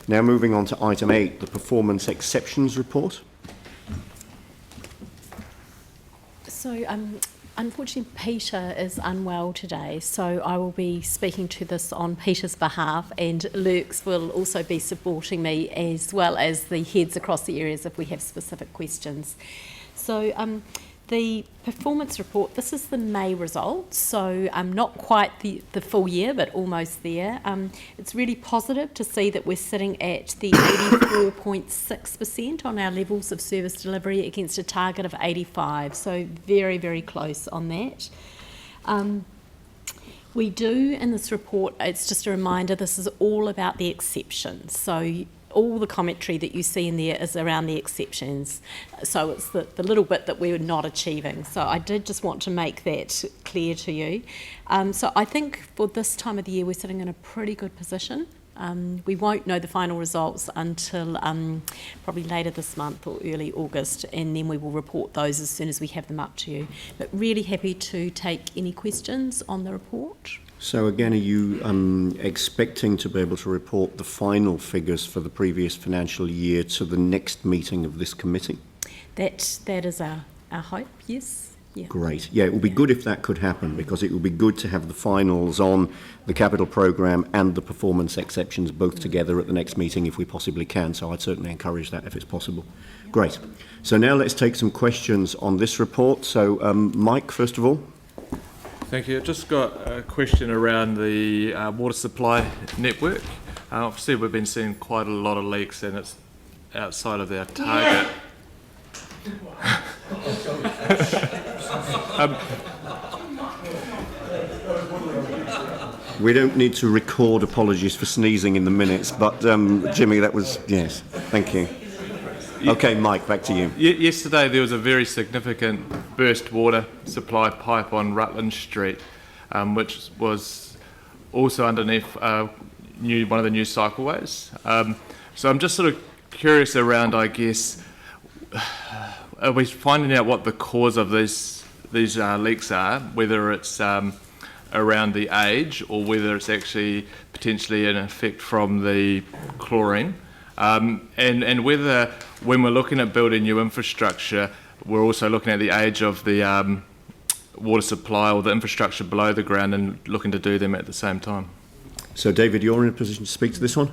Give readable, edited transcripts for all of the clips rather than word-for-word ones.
Now moving on to item 8, the performance exceptions report. So, unfortunately, Peter is unwell today, so I will be speaking to this on Peter's behalf, and Lurks will also be supporting me, as well as the heads across the areas if we have specific questions. So, the performance report, this is the May results, so not quite the full year, but almost there. It's really positive to see that we're sitting at the 84.6% on our levels of service delivery against a target of 85, so very, very close on that. We do in this report, it's just a reminder, this is all about the exceptions. So all the commentary that you see in there is around the exceptions. So it's the little bit that we're not achieving. So I did just want to make that clear to you. So I think for this time of the year, we're sitting in a pretty good position. We won't know the final results until probably later this month or early August, and then we will report those as soon as we have them up to you. But really happy to take any questions on the report. So again, are you expecting to be able to report the final figures for the previous financial year to the next meeting of this committee? That is our hope, yes. Yeah. Great. Yeah, it would be good if that could happen, because it would be good to have the finals on the capital programme and the performance exceptions both together at the next meeting if we possibly can. So I'd certainly encourage that if it's possible. Great. So now let's take some questions on this report. So Mike, first of all. Thank you. I've just got a question around the water supply network. Obviously, we've been seeing quite a lot of leaks, and it's outside of our target. We don't need to record apologies for sneezing in the minutes, but Jimmy, that was, yes, thank you. Okay, Mike, back to you. Yesterday there was a very significant burst water supply pipe on Rutland Street, which was also underneath one of the new cycleways. So I'm just sort of curious around, I guess, are we finding out what the cause of these leaks are, whether it's around the age or whether it's actually potentially an effect from the chlorine? And whether, when we're looking at building new infrastructure, we're also looking at the age of the water supply or the infrastructure below the ground and looking to do them at the same time. So, David, you're in a position to speak to this one?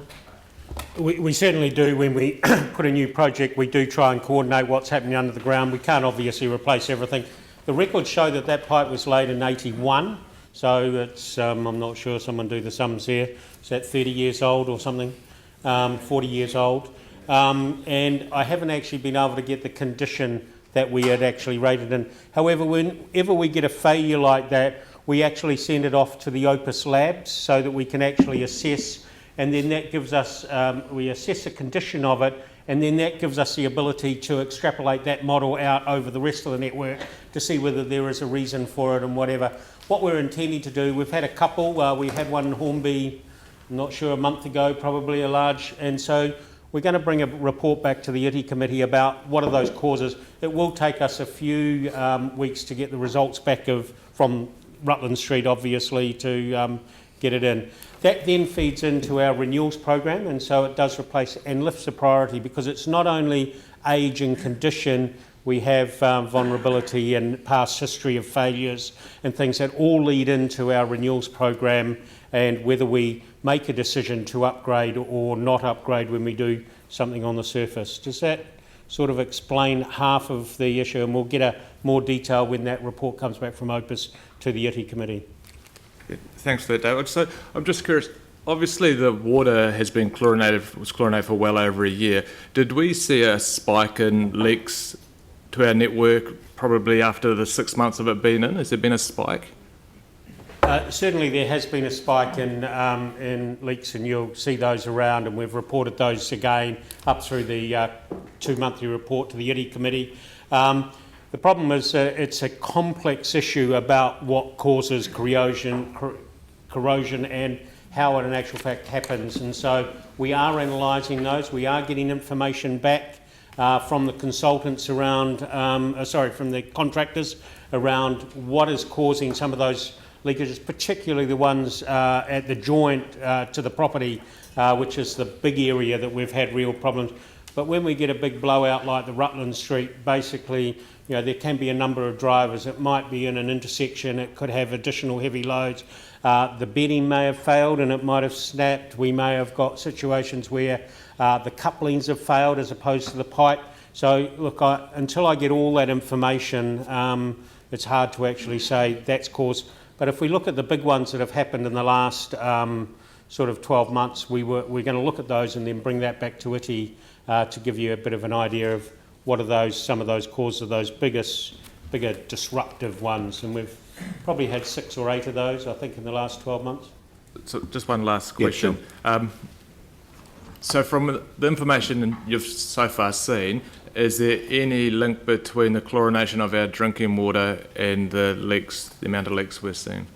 We certainly do. When we put a new project, we do try and coordinate what's happening under the ground. We can't obviously replace everything. The records show that that pipe was laid in 81, so it's, I'm not sure, someone do the sums here. Is that 30 years old or something? 40 years old, and I haven't actually been able to get the condition that we had actually rated in. However, whenever we get a failure like that, we actually send it off to the Opus labs so that we can actually assess, and then that gives us, we assess the condition of it, and then that gives us the ability to extrapolate that model out over the rest of the network to see whether there is a reason for it and whatever. What we're intending to do, we've had a couple, we had one in Hornby, I'm not sure, a month ago, probably a large, and so we're going to bring a report back to the ITI committee about what are those causes. It will take us a few weeks to get the results back from Rutland Street, obviously, to get it in. That then feeds into our renewals program, and so it does replace and lifts the priority, because it's not only age and condition, we have vulnerability and past history of failures and things that all lead into our renewals program, and whether we make a decision to upgrade or not upgrade when we do something on the surface. Does that sort of explain half of the issue? And we'll get a more detail when that report comes back from Opus to the ITI committee. Yeah, thanks for that, David. So I'm just curious, obviously the water has been was chlorinated for well over a year. Did we see a spike in leaks to our network probably after the 6 months of it being in? Has there been a spike? Certainly there has been a spike in leaks, and you'll see those around, and we've reported those again up through the 2 monthly report to the ITI committee. The problem is it's a complex issue about what causes corrosion and how it in actual fact happens, and so we are analysing those. We are getting information back from the consultants around, from the contractors around what is causing some of those leakages, particularly the ones at the joint to the property, which is the big area that we've had real problems. But when we get a big blowout like the Rutland Street, basically, there can be a number of drivers. It might be in an intersection, it could have additional heavy loads. The bedding may have failed and it might have snapped. We may have got situations where the couplings have failed as opposed to the pipe. So look, until I get all that information, it's hard to actually say that's caused. But if we look at the big ones that have happened in the last sort of 12 months, we're going to look at those and then bring that back to ITI to give you a bit of an idea of what are some of those causes of those bigger disruptive ones. And we've probably had 6 or 8 of those, I think, in the last 12 months. So just one last question. Yeah, sure. So from the information you've so far seen, is there any link between the chlorination of our drinking water and the leaks, the amount of leaks we're seeing?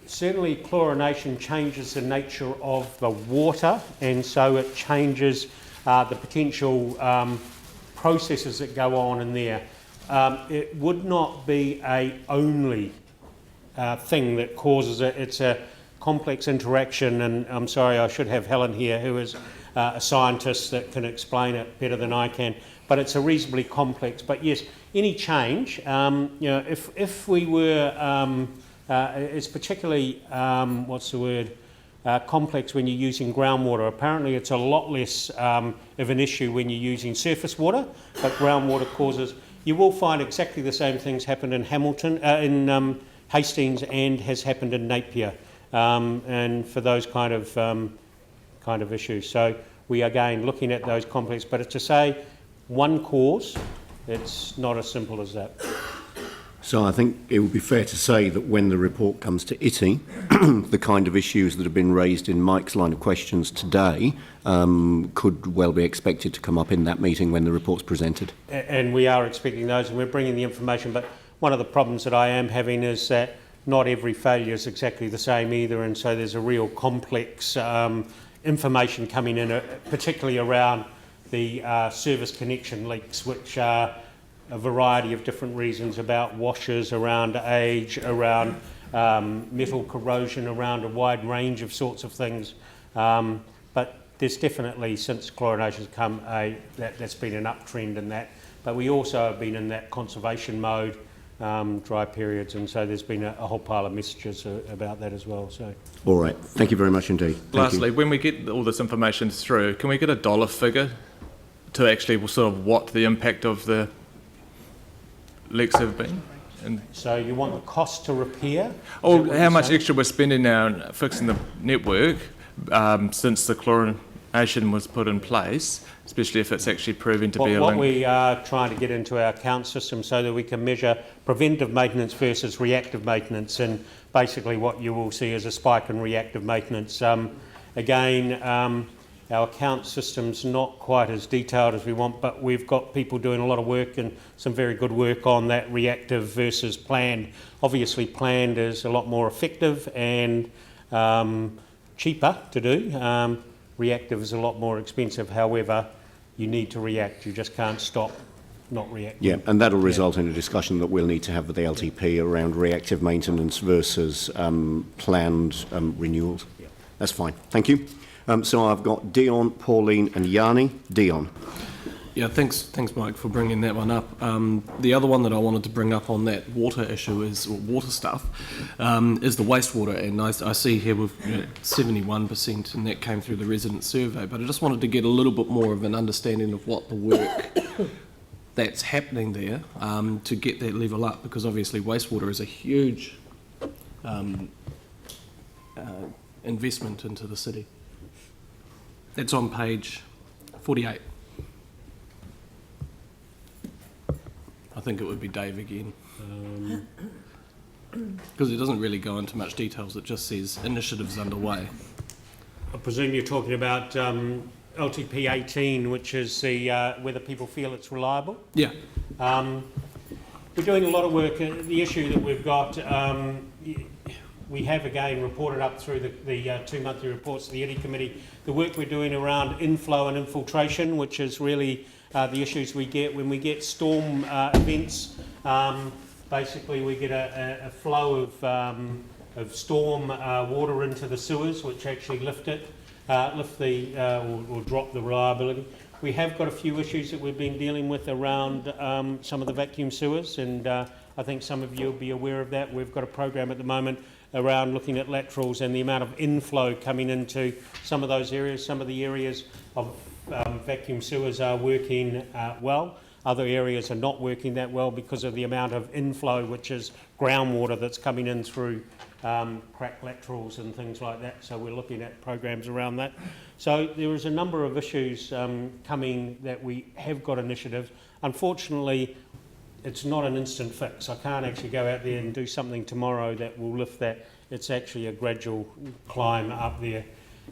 Certainly chlorination changes the nature of the water, and so it changes the potential processes that go on in there. It would not be a only thing that causes it. It's a complex interaction, and I'm sorry, I should have Helen here, who is a scientist that can explain it better than I can, but it's a reasonably complex. But yes, any change, if we were, it's particularly, complex when you're using groundwater. Apparently it's a lot less of an issue when you're using surface water, but groundwater causes, you will find exactly the same things happened in Hamilton, in Hastings, and has happened in Napier, and for those kind of issues. So we are again looking at those complex, but to say one cause, it's not as simple as that. So I think it would be fair to say that when the report comes to ITI, the kind of issues that have been raised in Mike's line of questions today could well be expected to come up in that meeting when the report's presented. And we are expecting those, and we're bringing the information, but one of the problems that I am having is that not every failure is exactly the same either, and so there's a real complex information coming in, particularly around the service connection leaks, which are a variety of different reasons, about washers, around age, around metal corrosion, around a wide range of sorts of things. But there's definitely, since chlorination's come, that's been an uptrend in that. But we also have been in that conservation mode, dry periods, and so there's been a whole pile of messages about that as well. So, all right, thank you very much indeed. Lastly, when we get all this information through, can we get a dollar figure to actually sort of what the impact of the leaks have been? And so you want the cost to repair? Oh, how much extra we're spending now on fixing the network since the chlorination was put in place, especially if it's actually proving to be a link. What we are trying to get into our account system so that we can measure preventive maintenance versus reactive maintenance, and basically what you will see is a spike in reactive maintenance. Our account system's not quite as detailed as we want, but we've got people doing a lot of work and some very good work on that reactive versus planned. Obviously planned is a lot more effective and cheaper to do. Reactive is a lot more expensive. However, you need to react. You just can't stop not reacting. Yeah, and that'll result in a discussion that we'll need to have with the LTP around reactive maintenance versus planned renewals. Yeah. That's fine. Thank you. So I've got Dion, Pauline and Yanni. Dion. Yeah, thanks Mike for bringing that one up. The other one that I wanted to bring up on that water issue is the wastewater, and I see here we've 71%, and that came through the resident survey, but I just wanted to get a little bit more of an understanding of what the work that's happening there to get that level up, because obviously wastewater is a huge investment into the city. That's on page 48. I think it would be Dave again. Because it doesn't really go into much details, it just says initiatives underway. I presume you're talking about LTP 18, which is the whether people feel it's reliable? Yeah. We're doing a lot of work. The issue that we've got, we have again reported up through the 2 monthly reports to the ITI committee, the work we're doing around inflow and infiltration, which is really the issues we get when we get storm events. basically we get a flow of storm water into the sewers, which actually lift or drop the reliability. We have got a few issues that we've been dealing with around some of the vacuum sewers, and I think some of you will be aware of that. We've got a program at the moment around looking at laterals and the amount of inflow coming into some of those areas. Some of the areas of vacuum sewers are working well. Other areas are not working that well because of the amount of inflow, which is groundwater that's coming in through cracked laterals and things like that. So we're looking at programs around that. So there is a number of issues coming that we have got initiatives. Unfortunately, it's not an instant fix. I can't actually go out there and do something tomorrow that will lift that. It's actually a gradual climb up there.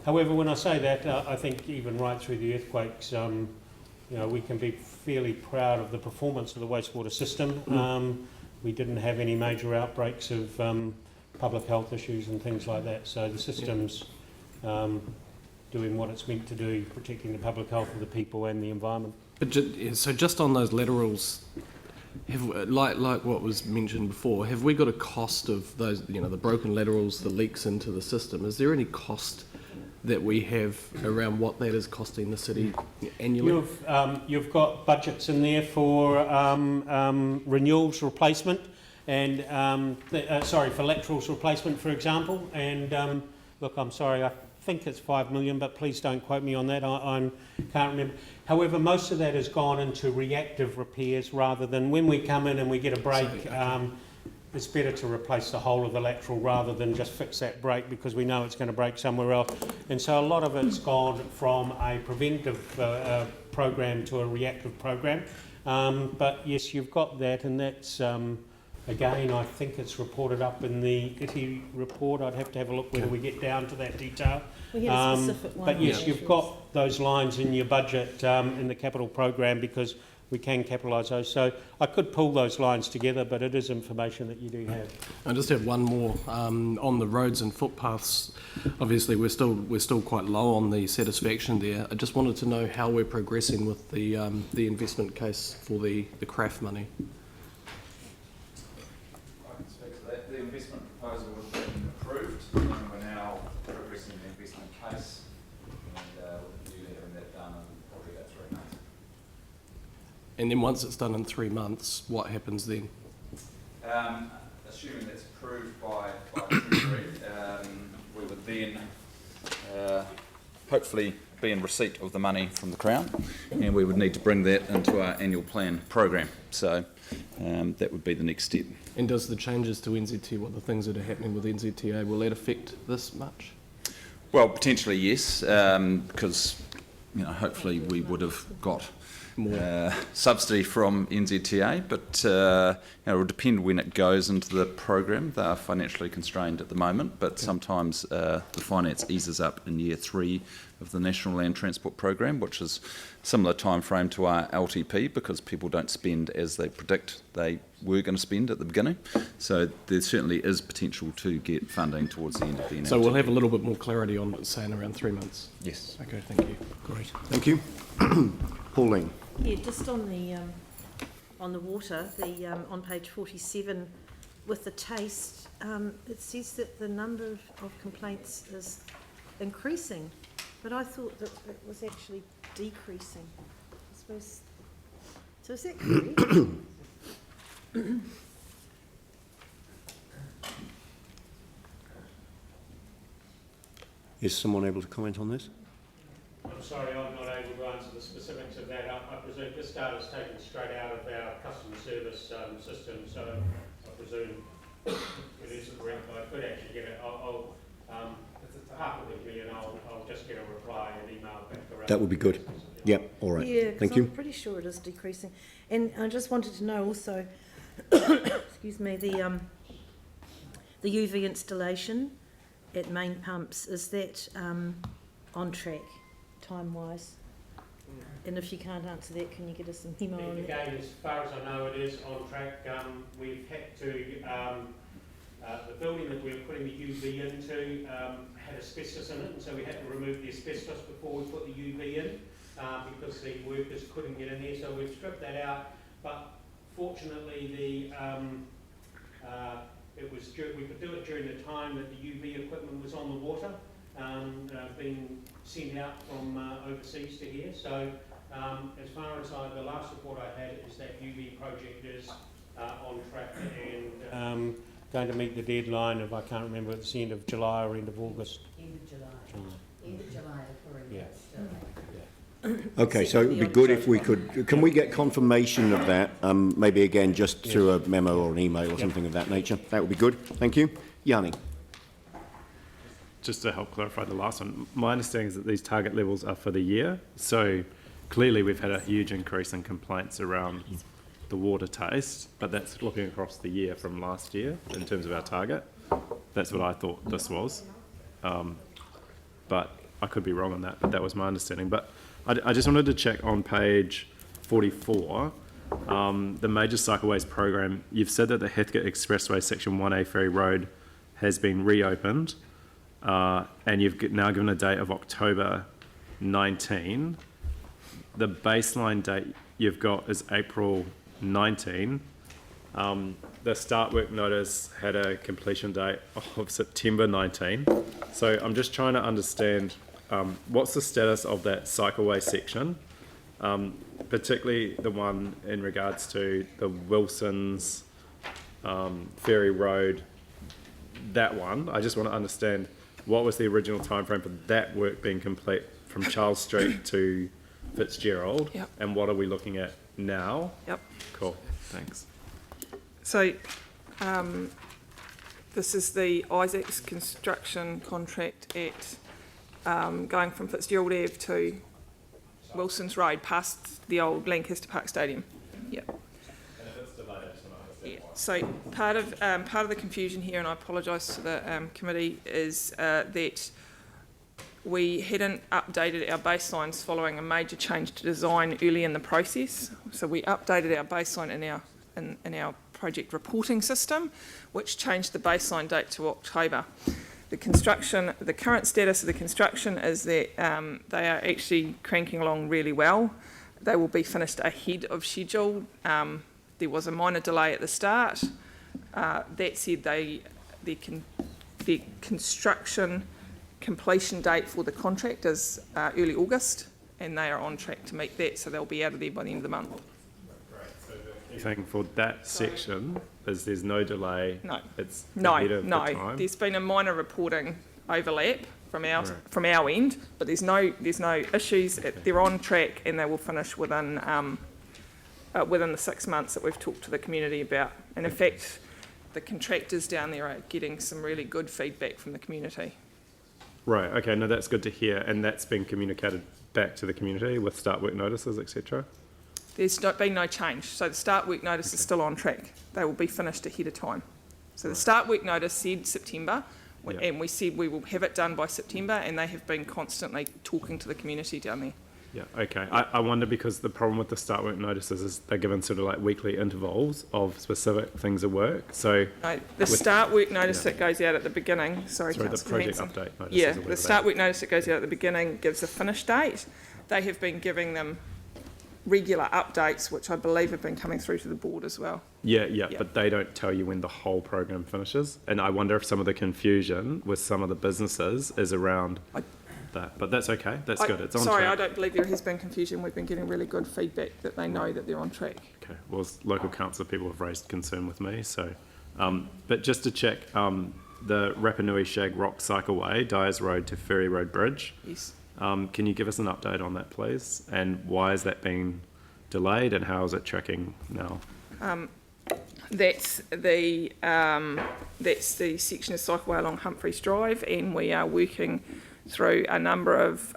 However, when I say that, I think even right through the earthquakes, we can be fairly proud of the performance of the wastewater system. We didn't have any major outbreaks of public health issues and things like that. So the system's doing what it's meant to do, protecting the public health of the people and the environment. But so just on those laterals, like what was mentioned before, have we got a cost of those, the broken laterals, the leaks into the system? Is there any cost that we have around what that is costing the city annually? You've got budgets in there for renewals replacement and for laterals replacement, for example. And look, I'm sorry, I think it's 5 million, but please don't quote me on that. I can't remember. However, most of that has gone into reactive repairs rather than when we come in and we get a break. It's better to replace the whole of the lateral rather than just fix that break because we know it's going to break somewhere else. And so a lot of it's gone from a preventive program to a reactive program. But yes, you've got that, and that's again, I think it's reported up in the ITI report. I'd have to have a look whether we get down to that detail. We had a specific one. But yes, you've got those lines in your budget in the capital program because we can capitalise those. So I could pull those lines together, but it is information that you do have. I just have one more on the roads and footpaths. Obviously, we're still quite low on the satisfaction there. I just wanted to know how we're progressing with the investment case for the CRAF money. I can speak to that. The investment proposal has been approved, and we're now progressing the investment case, and we're due to having that done in probably about 3 months. And then once it's done in 3 months, what happens then? Assuming that's approved by Treasury, we would then hopefully be in receipt of the money from the Crown, and we would need to bring that into our annual plan program. So that would be the next step. And does the changes to NZTA, what the things that are happening with NZTA, will that affect this much? Well, potentially yes, because hopefully we would have got more subsidy from NZTA, but it will depend when it goes into the program. They are financially constrained at the moment, but sometimes the finance eases up in year 3 of the National Land Transport Program, which is similar time frame to our LTP, because people don't spend as they predict they were going to spend at the beginning. So there certainly is potential to get funding towards the end of the NLT. So we'll have a little bit more clarity on it, say, in around 3 months. Yes. Okay, thank you. Great. Thank you. Pauline. Yeah, just on the water, on page 47, with the taste, it says that the number of complaints is increasing, but I thought that it was actually decreasing. I suppose. So is that correct? Is someone able to comment on this? I'm sorry, I'm not able to answer the specifics of that. I presume this data is taken straight out of our customer service system, so I presume it is correct. I could actually get it. I'll park it with me and I'll just get a reply and email back around. That would be good. Yeah, all right. Yeah, Thank you. I'm pretty sure it is decreasing. And I just wanted to know also, excuse me, the UV installation at main pumps, is that on track time-wise? And if you can't answer that, can you get us an email on that? Again, as far as I know, it is on track. We've had to, the building that we were putting the UV into had asbestos in it, and so we had to remove the asbestos before we put the UV in because the workers couldn't get in there, so we've stripped that out. But fortunately, We could do it during the time that the UV equipment was on the water, being sent out from overseas to here. So as far as the last report I had is that UV project is on track and going to meet the deadline of, I can't remember, it's the end of July or end of August. End of July. End of July, according Yeah. Okay, so it would be good if we could, can we get confirmation of that, maybe again just through a memo or an email or something of that nature? That would be good. Thank you. Yanni. Just to help clarify the last one, my understanding is that these target levels are for the year. So clearly we've had a huge increase in complaints around the water taste, but that's looking across the year from last year in terms of our target. That's what I thought this was. But I could be wrong on that, but that was my understanding. But I just wanted to check on page 44, the major cycleways program. You've said that the Heathcote Expressway section 1A Ferry Road has been reopened, and you've now given a date of October 19. The baseline date you've got is April 19. The start work notice had a completion date of September 19. So I'm just trying to understand what's the status of that cycleway section, particularly the one in regards to the Wilson's Ferry Road, that one. I just want to understand what was the original timeframe for that work being complete from Charles Street to Fitzgerald, Yep. and what are we looking at now? Yep. Cool, thanks. So this is the Isaac's construction contract at going from Fitzgerald Ave to Wilson's Road past the old Lancaster Park Stadium. Yep. Yeah. So part of the confusion here, and I apologise to the committee, is that we hadn't updated our baselines following a major change to design early in the process. So we updated our baseline in our project reporting system, which changed the baseline date to October. The current status of the construction is that they are actually cranking along really well. They will be finished ahead of schedule. There was a minor delay at the start. That said, the construction completion date for the contract is early August, and they are on track to meet that, so they'll be out of there by the end of the month. You think for that section, there's no delay? No. It's ahead of the No. time? There's been a minor reporting overlap from our end, but there's no issues. They're on track, and they will finish within the 6 months that we've talked to the community about. And in fact, the contractors down there are getting some really good feedback from the community. Right, okay, no, that's good to hear. And that's been communicated back to the community with start work notices, etc.? There's been no change. So the start work notice is still on track. They will be finished ahead of time. So the start work notice said September, and we said we will have it done by September, and they have been constantly talking to the community down there. Yeah, okay. I wonder, because the problem with the start work notices is they're given sort of like weekly intervals of specific things of work. So No, the start work notice that goes out at the beginning, the Councillor project Hanson. update notices. Yeah, or whatever the start work notice that goes out at the beginning gives a finish date. They have been giving them regular updates, which I believe have been coming through to the board as well. Yeah, but they don't tell you when the whole program finishes. And I wonder if some of the confusion with some of the businesses is around that. But that's okay. That's good. It's on Sorry, track. I don't believe there has been confusion. We've been getting really good feedback that they know that they're on track. Okay. Well, as local council people have raised concern with me. So, but just to check, the Rapanui Shag Rock Cycleway, Dyers Road to Ferry Road Bridge. Yes. Can you give us an update on that, please? And why is that being delayed, and how is it tracking now? That's the section of cycleway along Humphreys Drive, and we are working through a number of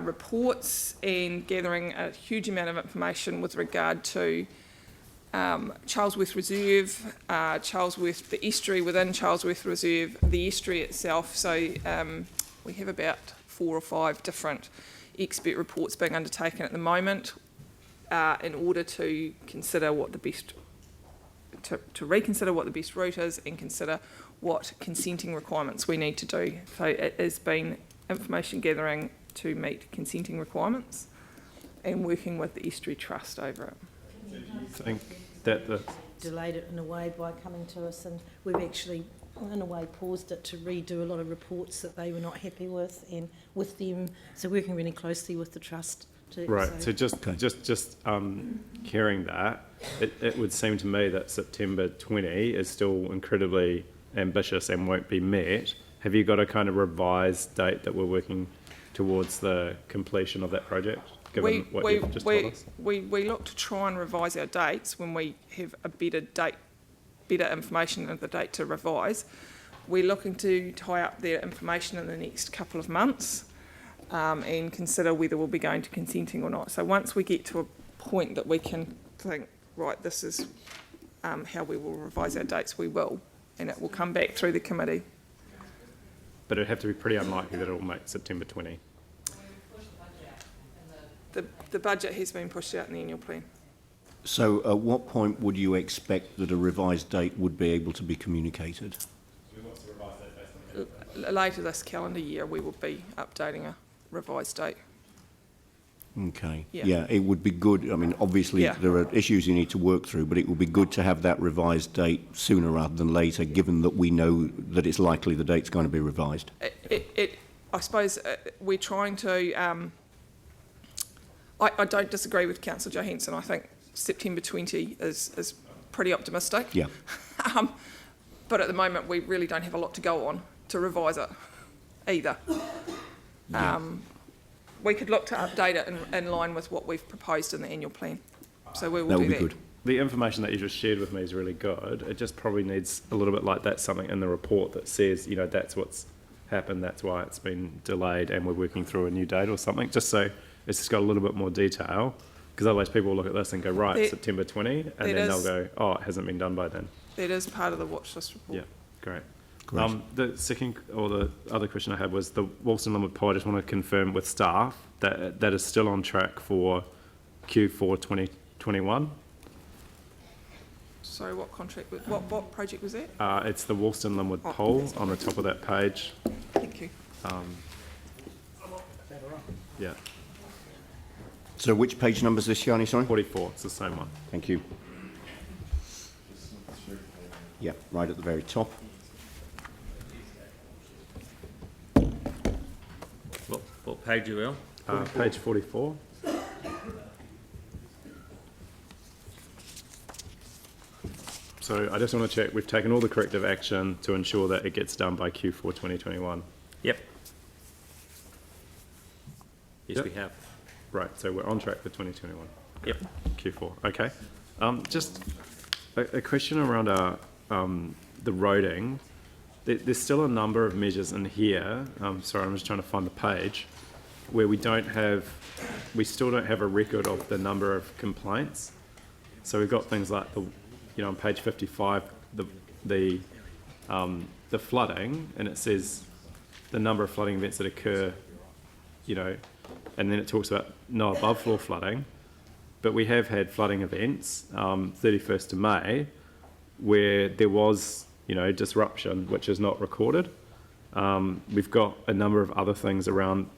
reports and gathering a huge amount of information with regard to Charlesworth Reserve, the estuary within Charlesworth Reserve, the estuary itself. So we have about 4 or 5 different expert reports being undertaken at the moment in order to consider what the best, to reconsider what the best route is and consider what consenting requirements we need to do. So it has been information gathering to meet consenting requirements and working with the Estuary Trust over it. Do you think that delayed it in a way by coming to us, and we've actually, in a way, paused it to redo a lot of reports that they were not happy with, and with them, so working really closely with the trust. Right. So just hearing that, it would seem to me that September 20 is still incredibly ambitious and won't be met. Have you got a kind of revised date that we're working towards the completion of that project? Given what you've just told us? We look to try and revise our dates when we have a better information of the date to revise. We're looking to tie up their information in the next couple of months. And consider whether we'll be going to consenting or not. So once we get to a point that we can think, right, this is how we will revise our dates, we will, and it will come back through the committee. But it'd have to be pretty unlikely that it will make September 20. The budget has been pushed out in the annual plan. So at what point would you expect that a revised date would be able to be communicated? Later this calendar year, we will be updating a revised date. Okay. Yeah. It would be good. I mean, obviously there are issues you need to work through, but it would be good to have that revised date sooner rather than later, given that we know that it's likely the date's going to be revised. I suppose we're trying to. I don't disagree with Councillor Johansson. I think September 20 is pretty optimistic. Yeah. But at the moment, we really don't have a lot to go on to revise it either. Yeah. We could look to update it in line with what we've proposed in the annual plan. So we will That do would be that. good. The information that you just shared with me is really good. It just probably needs a little bit like that, something in the report that says, you know, that's what's happened, that's why it's been delayed, and we're working through a new date or something, just so it's just got a little bit more detail, because otherwise people will look at this and go, right, September 20, and then they'll go, oh, it hasn't been done by then. That is part of the watch list report. Yeah, great. Great. The second, or the other question I had was the Wolston Limwood Pole. I just want to confirm with staff that that is still on track for Q4 2021. So what contract, what project was that? It's the Wolston Limwood Pole on the top of that page. Thank you. Yeah, So which page number is this, Shani, sorry? 44, it's the same one. Thank you. Yeah, right at the very top. What page are you on? Page 44. So I just want to check, we've taken all the corrective action to ensure that it gets done by Q4 2021. Yep. Yes, Yep. we have. Right, so we're on track for 2021. Yep. Q4, okay. Just a question around our, the roading. There's still a number of measures in here, sorry, I'm just trying to find the page, where we still don't have a record of the number of complaints. So we've got things like on page 55, the flooding, and it says the number of flooding events that occur, and then it talks about no above floor flooding, but we have had flooding events, 31st of May, where there was, disruption, which is not recorded. We've got a number of other things around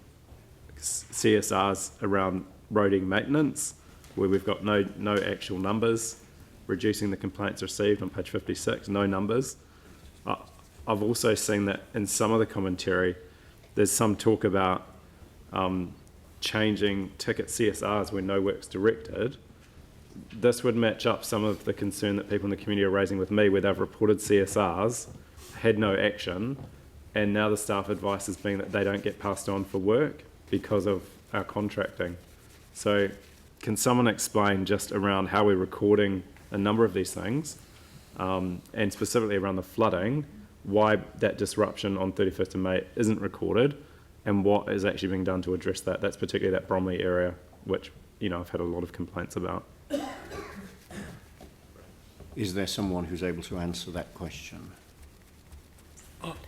CSRs around roading maintenance, where we've got no actual numbers. Reducing the complaints received on page 56, no numbers. I've also seen that in some of the commentary, there's some talk about changing ticket CSRs where no work's directed. This would match up some of the concern that people in the community are raising with me, where they've reported CSRs, had no action, and now the staff advice has been that they don't get passed on for work because of our contracting. So can someone explain just around how we're recording a number of these things, and specifically around the flooding, why that disruption on 31st of May isn't recorded, and what is actually being done to address that? That's particularly that Bromley area, which, I've had a lot of complaints about. Is there someone who's able to answer that question?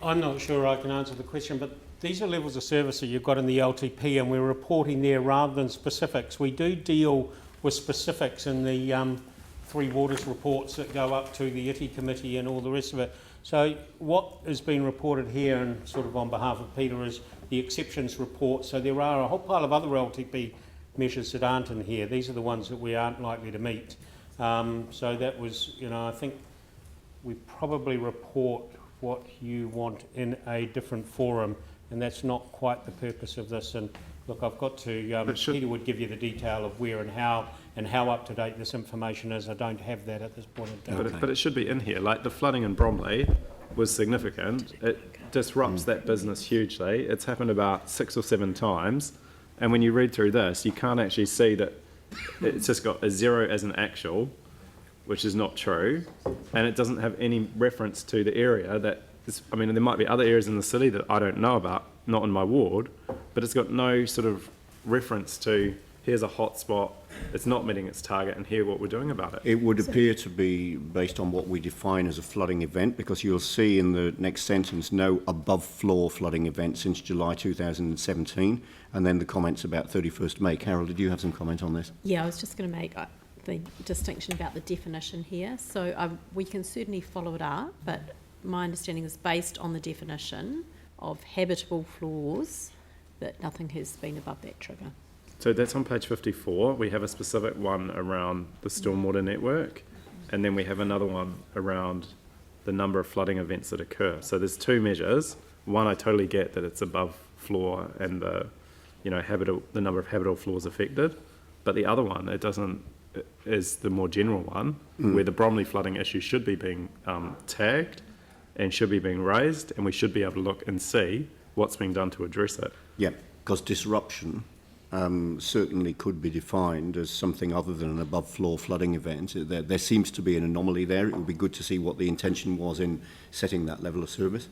I'm not sure I can answer the question, but these are levels of service that you've got in the LTP, and we're reporting there rather than specifics. We do deal with specifics in the Three Waters reports that go up to the ITI committee and all the rest of it. So what is being reported here, and sort of on behalf of Peter, is the exceptions report. So there are a whole pile of other LTP measures that aren't in here. These are the ones that we aren't likely to meet. So that was, I think we probably report what you want in a different forum, and that's not quite the purpose of this. And look, I've got to, Peter would give you the detail of where and how up to date this information is. I don't have that at this point in time. But it should be in here. Like the flooding in Bromley was significant. It disrupts that business hugely. It's happened about 6 or 7 times. And when you read through this, you can't actually see that it's just got a 0 as an actual, which is not true. And it doesn't have any reference to the area that is, I mean, there might be other areas in the city that I don't know about, not in my ward, but it's got no sort of reference to here's a hot spot, it's not meeting its target, and here what we're doing about it. It would appear to be based on what we define as a flooding event, because you'll see in the next sentence, no above floor flooding event since July 2017, and then the comments about 31st May. Carol, did you have some comment on this? Yeah, I was just going to make the distinction about the definition here. So we can certainly follow it up, but my understanding is based on the definition of habitable floors that nothing has been above that trigger. So that's on page 54. We have a specific one around the stormwater network, and then we have another one around the number of flooding events that occur. So there's 2 measures. One, I totally get that it's above floor and the number of habitable floors affected, but the other one, is the more general one, where the Bromley flooding issue should be being tagged and should be being raised, and we should be able to look and see what's being done to address it. Yeah, because disruption certainly could be defined as something other than an above-floor flooding event. There seems to be an anomaly there. It would be good to see what the intention was in setting that level of service.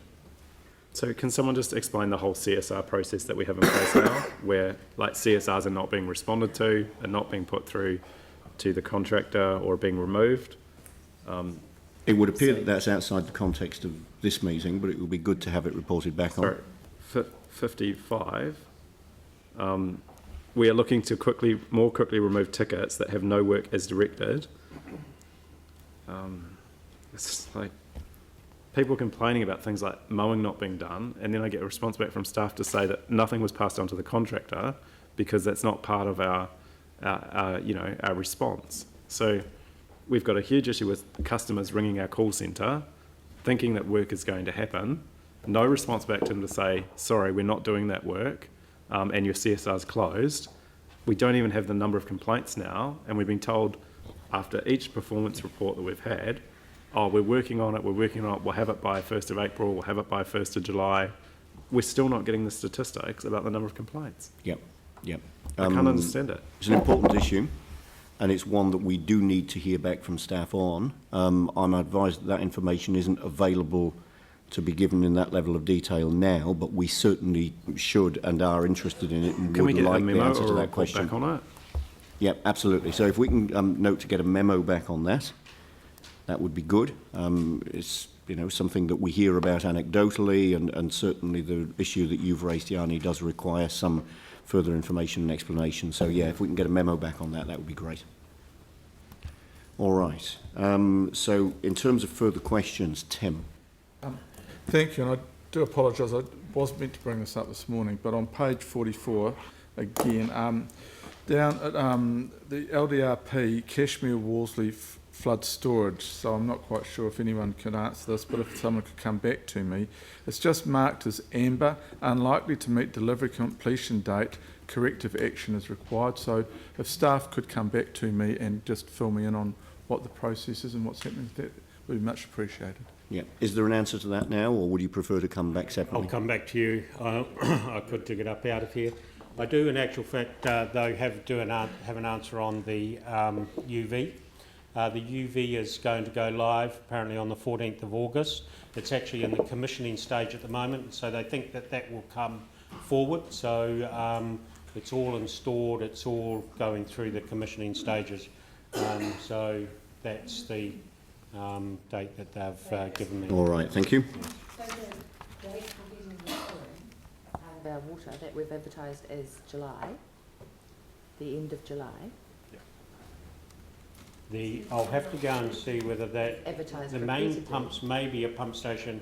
So can someone just explain the whole CSR process that we have in place now, where like CSRs are not being responded to, are not being put through to the contractor or being removed? It would appear that that's outside the context of this meeting, but it would be good to have it reported back on. Sorry, 55. We are looking to more quickly remove tickets that have no work as directed. It's like people complaining about things like mowing not being done, and then I get a response back from staff to say that nothing was passed on to the contractor because that's not part of our response. So we've got a huge issue with customers ringing our call centre, thinking that work is going to happen. No response back to them to say, sorry, we're not doing that work. And your CSR's closed. We don't even have the number of complaints now, and we've been told after each performance report that we've had, we're working on it, we'll have it by 1st of April, we'll have it by 1st of July. We're still not getting the statistics about the number of complaints. Yep. I can't understand it. It's an important issue, and it's one that we do need to hear back from staff on. I'm advised that information isn't available to be given in that level of detail now, but we certainly should and are interested in it and Can we would get like a the memo answer to or a that report question. back on it? Yeah, absolutely. So if we can note to get a memo back on that, that would be good. It's something that we hear about anecdotally, and certainly the issue that you've raised, Yanni, does require some further information and explanation. So yeah, if we can get a memo back on that, that would be great. All right. So in terms of further questions, Tim. Thank you, and I do apologise. I was meant to bring this up this morning, but on page 44, again, down at the LDRP, Cashmere Worsley flood storage, so I'm not quite sure if anyone can answer this, but if someone could come back to me. It's just marked as amber, unlikely to meet delivery completion date, corrective action is required. So if staff could come back to me and just fill me in on what the process is and what's happening, that would be much appreciated. Yeah. Is there an answer to that now, or would you prefer to come back separately? I'll come back to you. I could dig it up out of here. I do, in actual fact, though, have an answer on the UV. The UV is going to go live apparently on the 14th of August. It's actually in the commissioning stage at the moment, so they think that will come forward. So it's all installed, it's all going through the commissioning stages. So that's the date that they've given me. All right, thank you. So the date for getting the out of our water that we've advertised as July, the end of July. I'll have to go and see whether that Advertised the main repeatedly. pumps may be a pump station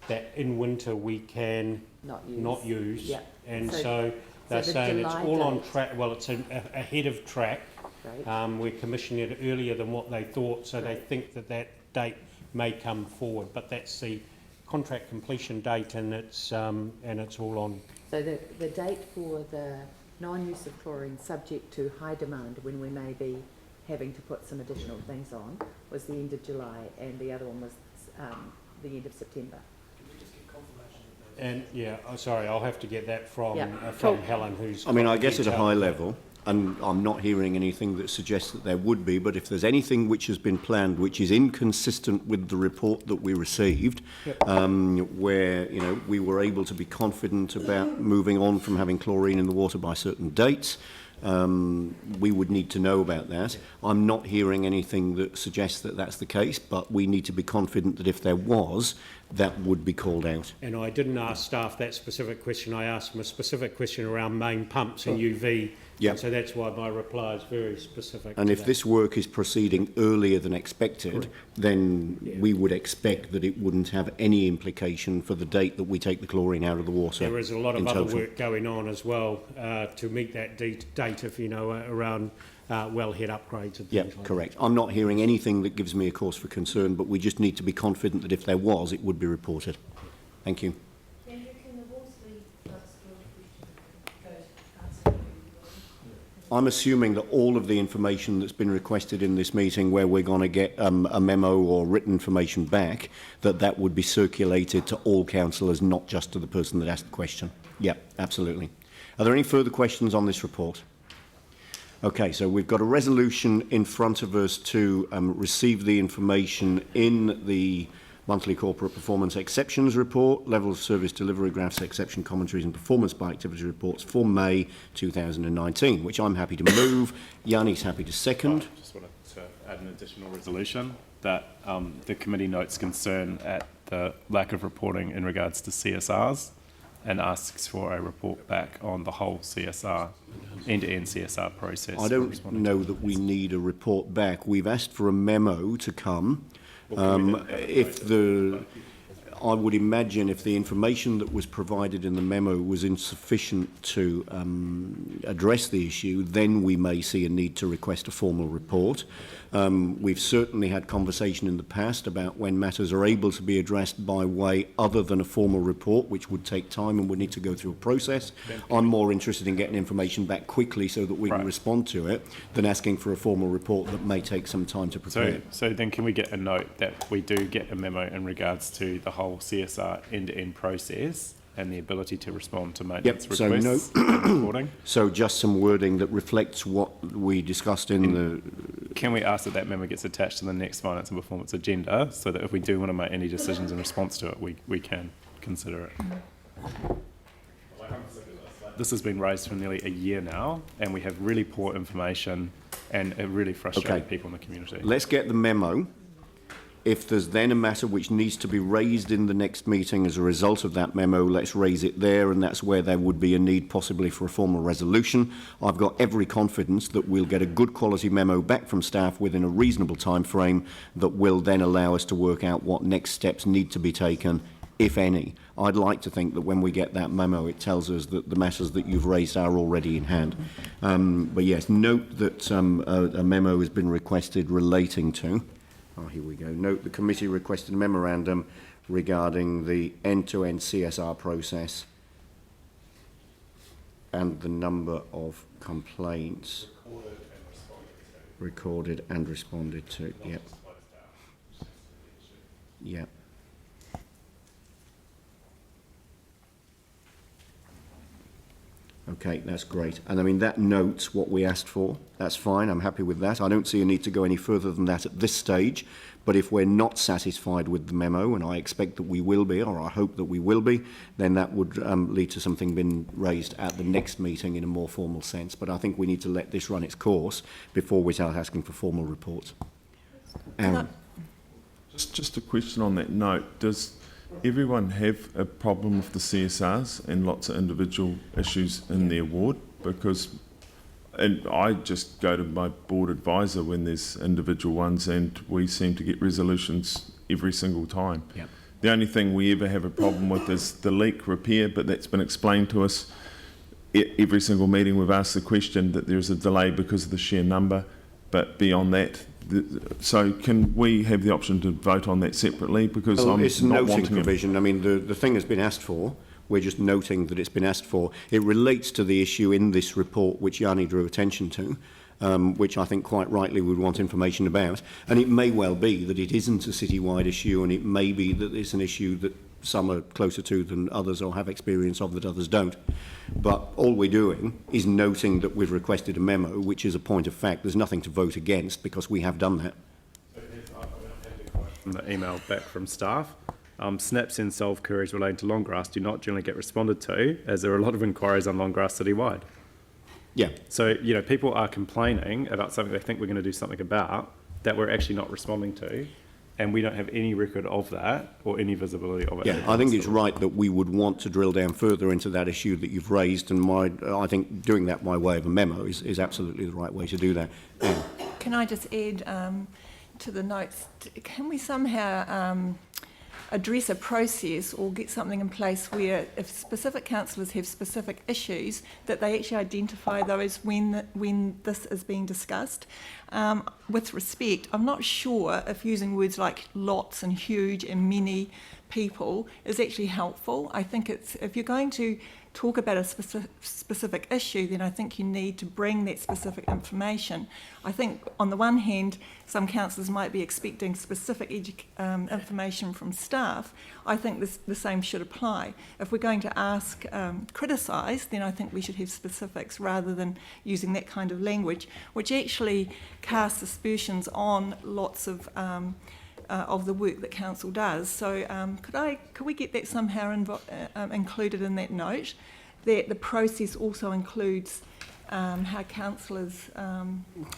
that in winter we can not use. Yeah. And So so they're the saying it's July all on date. track. Well, it's ahead of track Great. We're commissioning it earlier than what they thought, so they think that that date may come forward, but that's the contract completion date, and it's all on. So the date for the non-use of chlorine subject to high demand, when we may be having to put some additional things on, was the end of July, and the other one was the end of September. And yeah, sorry, I'll have to get that from Yeah. from Helen, who's. I mean, I got guess at a detail. high level, and I'm not hearing anything that suggests that there would be, but if there's anything which has been planned which is inconsistent with the report that we received, where, you know, we were able to be confident about moving on from having chlorine in the water by certain dates, we would need to know about that. I'm not hearing anything that suggests that that's the case, but we need to be confident that if there was, that would be called out. And I didn't ask staff that specific question. I asked them a specific question around main pumps and UV. Yeah. And so that's why my reply is very specific. And to if that. this work is proceeding earlier than expected, then we would expect that it wouldn't have any implication for the date that we take the chlorine out of the water. There is a lot of in other total. work going on as well to meet that date, if you know, around wellhead upgrades and things Yeah, like correct. I'm not hearing anything that gives me a cause for concern, but we just need to be confident that if there was, it would be reported. Thank you. I'm assuming that all of the information that's been requested in this meeting, where we're going to get a memo or written information back, that would be circulated to all councillors, not just to the person that asked the question. Yeah, absolutely. Are there any further questions on this report? Okay, so we've got a resolution in front of us to receive the information in the monthly corporate performance exceptions report, level of service delivery graphs, exception commentaries and performance by activity reports for May 2019, which I'm happy to move. Yanni's happy to second. I just wanted to add an additional resolution that the committee notes concern at the lack of reporting in regards to CSRs and asks for a report back on the whole CSR, end-to-end CSR process. I don't know that we need a report back. We've asked for a memo to come. I would imagine if the information that was provided in the memo was insufficient to address the issue, then we may see a need to request a formal report. We've certainly had conversation in the past about when matters are able to be addressed by way other than a formal report, which would take time and would need to go through a process. I'm more interested in getting information back quickly so that we can respond to it than asking for a formal report that may take some time to prepare. So then can we get a note that we do get a memo in regards to the whole CSR end-to-end process and the ability to respond to maintenance requests and reporting? So just some wording that reflects what we discussed in the... Can we ask that that memo gets attached to the next finance and performance agenda so that if we do want to make any decisions in response to it, we can consider it? This has been raised for nearly a year now, and we have really poor information, and it really frustrates people in the community. Let's get the memo. If there's then a matter which needs to be raised in the next meeting as a result of that memo, let's raise it there, and that's where there would be a need possibly for a formal resolution. I've got every confidence that we'll get a good quality memo back from staff within a reasonable time frame that will then allow us to work out what next steps need to be taken, if any. I'd like to think that when we get that memo, it tells us that the matters that you've raised are already in hand. But yes, note that a memo has been requested relating to... Oh, here we go. Note the committee requested a memorandum regarding the end-to-end CSR process and the number of complaints recorded and responded to. Yep. Yep. Okay, that's great. And I mean, that notes what we asked for. That's fine. I'm happy with that. I don't see a need to go any further than that at this stage. But if we're not satisfied with the memo, and I expect that we will be, or I hope that we will be, then that would lead to something being raised at the next meeting in a more formal sense. But I think we need to let this run its course before we start asking for formal reports. Aaron. Just a question on that note. Does everyone have a problem with the CSRs and lots of individual issues in their ward? Because and I just go to my board advisor when there's individual ones, and we seem to get resolutions every single time. Yep. The only thing we ever have a problem with is the leak repair, but that's been explained to us. every single meeting we've asked the question that there's a delay because of the sheer number, but beyond that, so can we have the option to vote on that separately? Because Well, I'm it's a not noting wanting it. provision. I mean, the thing has been asked for. We're just noting that it's been asked for. It relates to the issue in this report which Yanni drew attention to, which I think quite rightly would want information about. And it may well be that it isn't a citywide issue, and it may be that it's an issue that some are closer to than others or have experience of that others don't. But all we're doing is noting that we've requested a memo, which is a point of fact. There's nothing to vote against because we have done that. From the email back from staff, snaps and solve queries relating to long grass do not generally get responded to, as there are a lot of inquiries on long grass citywide. Yeah. So, you know, people are complaining about something they think we're going to do something about that we're actually not responding to, and we don't have any record of that or any visibility of it. Yeah, I think it's right that we would want to drill down further into that issue that you've raised, and I think doing that by way of a memo is absolutely the right way to do that. Can I just add to the notes, can we somehow address a process or get something in place where if specific councillors have specific issues, that they actually identify those when this is being discussed? With respect, I'm not sure if using words like lots and huge and many people is actually helpful. I think it's, if you're going to talk about a specific issue, then I think you need to bring that specific information. I think on the one hand, some councillors might be expecting specific information from staff. I think the same should apply. If we're going to ask, criticise, then I think we should have specifics rather than using that kind of language, which actually casts aspersions on lots of the work that council does. So could we get that somehow included in that note, that the process also includes how councillors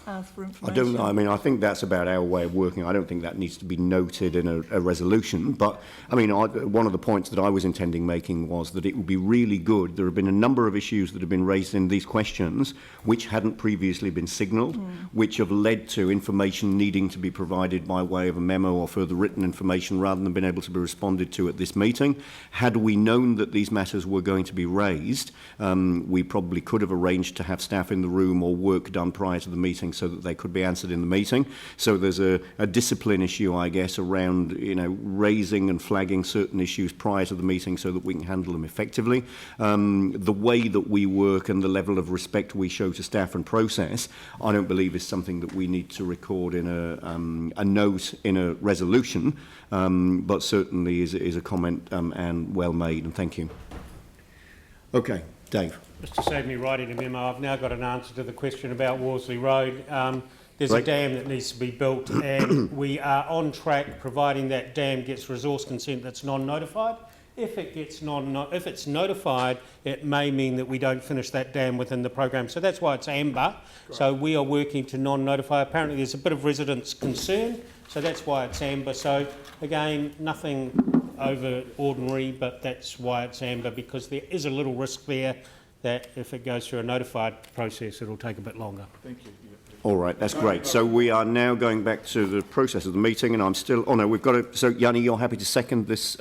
ask for information? I don't know. I mean, I think that's about our way of working. I don't think that needs to be noted in a resolution. But, I mean, one of the points that I was intending making was that it would be really good. There have been a number of issues that have been raised in these questions which hadn't previously been signalled, which have led to information needing to be provided by way of a memo or further written information rather than being able to be responded to at this meeting. Had we known that these matters were going to be raised, we probably could have arranged to have staff in the room or work done prior to the meeting so that they could be answered in the meeting. So there's a discipline issue, I guess, around, you know, raising and flagging certain issues prior to the meeting so that we can handle them effectively. The way that we work and the level of respect we show to staff and process, I don't believe is something that we need to record in a note in a resolution, but certainly is a comment and well made, and thank you. Okay, Dave. Just to save me writing a memo, I've now got an answer to the question about Worsley Road. There's a dam that needs to be built, and we are on track, providing that dam gets resource consent that's non-notified. If it's notified, it may mean that we don't finish that dam within the program. So that's why it's amber. Great. So we are working to non-notify. Apparently there's a bit of residents' concern, so that's why it's amber. So again, nothing over ordinary, but that's why it's amber, because there is a little risk there that if it goes through a notified process, it'll take a bit longer. Thank you. All right, that's great. So we are now going back to the process of the meeting, and I'm still... Oh, no, we've got to... So, Yanni, you're happy to second this?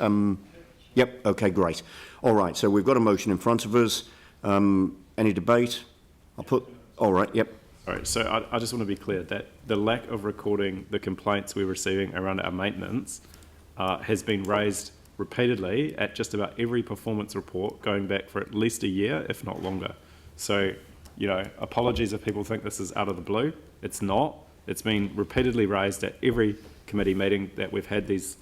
Yep, okay, great. All right, so we've got a motion in front of us. Any debate? I'll put... All right, yep. All right, so I just want to be clear that the lack of recording the complaints we're receiving around our maintenance has been raised repeatedly at just about every performance report going back for at least a year, if not longer. So, you know, apologies if people think this is out of the blue. It's not. It's been repeatedly raised at every committee meeting that we've had these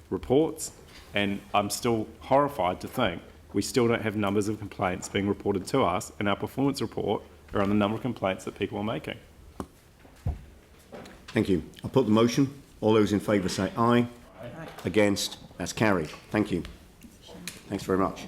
reports, and I'm still horrified to think we still don't have numbers of complaints being reported to us in our performance report around the number of complaints that people are making. Thank you. I'll put the motion. All those in favour say aye. Aye. Against? That's carried. Thank you. Thanks very much.